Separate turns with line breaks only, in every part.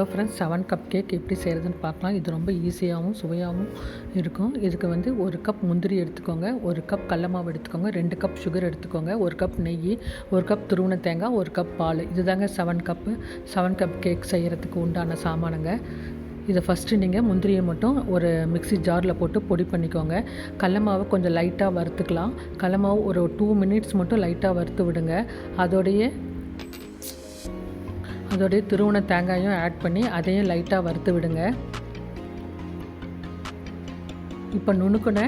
Hello friends, 7 cup cake எப்படி செய்கிறதுன்னு பார்க்கலாம். இது ரொம்ப ஈஸியாகவும் சுவையாகவும் இருக்கும். இதுக்கு வந்து 1 கப் முந்திரி எடுத்துக்கோங்க, 1 கப் கடல மாவு எடுத்துக்கோங்க, 2 கப் சுகர் எடுத்துக்கோங்க, 1 கப் நெய், 1 கப் துருவின தேங்காய், 1 கப் பால். இதுதாங்க 7 கப் கேக் செய்கிறதுக்கு உண்டான சாமானுங்க. இதை ஃபஸ்ட்டு நீங்கள் முந்திரியை மட்டும் ஒரு மிக்ஸி ஜாரில் போட்டு பொடி பண்ணிக்கோங்க. கடல மாவு கொஞ்சம் லைட்டாக வறுத்துக்கலாம். கடல மாவு ஒரு 2 மினிட்ஸ் மட்டும் லைட்டாக வறுத்து விடுங்க. அதோடைய துருவின தேங்காயும் ஆட் பண்ணி அதையும் லைட்டாக வறுத்து விடுங்க. இப்போ நுணுக்குன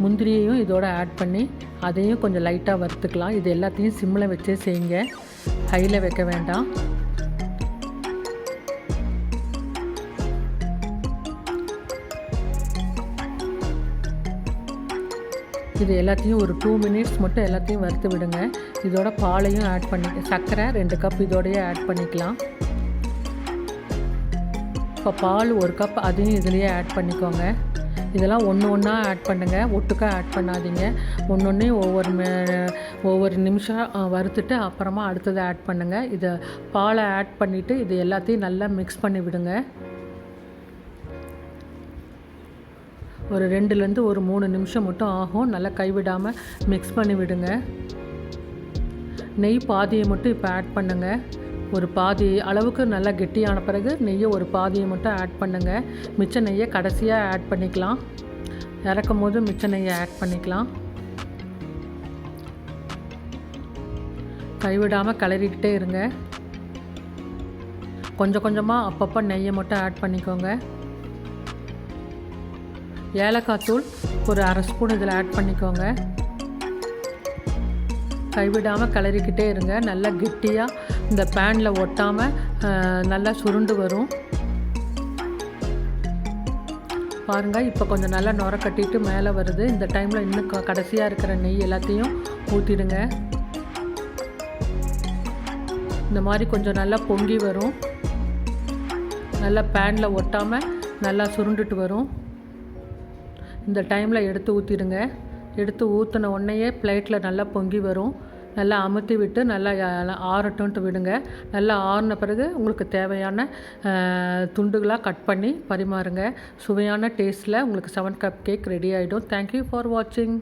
முந்திரியையும் இதோட ஆட் பண்ணி அதையும் கொஞ்சம் லைட்டாக வறுத்துக்கலாம். இது எல்லாத்தையும் சிம்மில் வச்சே செய்யுங்க, ஹையில் வைக்க வேண்டாம். இது எல்லாத்தையும் ஒரு 2 மினிட்ஸ் மட்டும் எல்லாத்தையும் வறுத்து விடுங்க. இதோட பாலையும் ஆட் பண்ணி, சர்க்கரை 2 கப் இதோடையே ஆட் பண்ணிக்கலாம். இப்போ பால் 1 கப் அதையும் இதுலேயே ஆட் பண்ணிக்கோங்க. இதெல்லாம் ஒன்றா ஆட் பண்ணுங்கள், ஒட்டுக்காக ஆட் பண்ணாதீங்க. ஒன்றொன்றையும் ஒவ்வொரு நிமிஷம் வறுத்துட்டு அப்புறமா அடுத்ததை ஆட் பண்ணுங்கள். இதை பாலை ஆட் பண்ணிவிட்டு இது எல்லாத்தையும் நல்லா மிக்ஸ் பண்ணி விடுங்க. ஒரு 2லேருந்து ஒரு 3 நிமிஷம் மட்டும் ஆகும். நல்லா கைவிடாமல் மிக்ஸ் பண்ணி விடுங்க. நெய் பாதியை மட்டும் இப்போ ஆட் பண்ணுங்கள். ஒரு பாதி அளவுக்கு நல்லா கெட்டியான பிறகு நெய்யை ஒரு பாதியை மட்டும் ஆட் பண்ணுங்கள். மிச்ச நெய்யை கடைசியாக ஆட் பண்ணிக்கலாம். இறக்கும் போது மிச்ச நெய்யை ஆட் பண்ணிக்கலாம். கைவிடாமல் கிளறிக்கிட்டே இருங்க. கொஞ்சம் கொஞ்சமாக அப்பப்போ நெய்யை மட்டும் ஆட் பண்ணிக்கோங்க. ஏலக்காய் தூள் ஒரு 1/2 ஸ்பூன் இதில் ஆட் பண்ணிக்கோங்க. கைவிடாமல் கிளறிக்கிட்டே இருங்க. நல்லா கெட்டியாக இந்த பேனில் ஒட்டாமல் நல்லா சுருண்டு வரும். பாருங்கள், இப்போ கொஞ்சம் நல்லா நுர கட்டிட்டு மேலே வருது. இந்த டைமில் இன்னும் கடைசியாக இருக்கிற நெய் எல்லாத்தையும் ஊற்றிடுங்க. இந்த மாதிரி கொஞ்சம் நல்லா பொங்கி வரும். நல்லா பேனில் ஒட்டாமல் நல்லா சுருண்டுட்டு வரும். இந்த டைமில் எடுத்து ஊற்றிடுங்க. எடுத்து ஊற்றின உடனேயே பிளேட்டில் நல்லா பொங்கி வரும். நல்லா அமுத்தி விட்டு நல்லா ஆறட்டும்ட்டு விடுங்க. நல்லா ஆறின பிறகு உங்களுக்கு தேவையான துண்டுகளாக கட் பண்ணி பரிமாறுங்க. சுவையான டேஸ்ட்டில் உங்களுக்கு 7 கப் கேக் ரெடி ஆகிடும். தேங்க்யூ ஃபார் வாட்சிங்.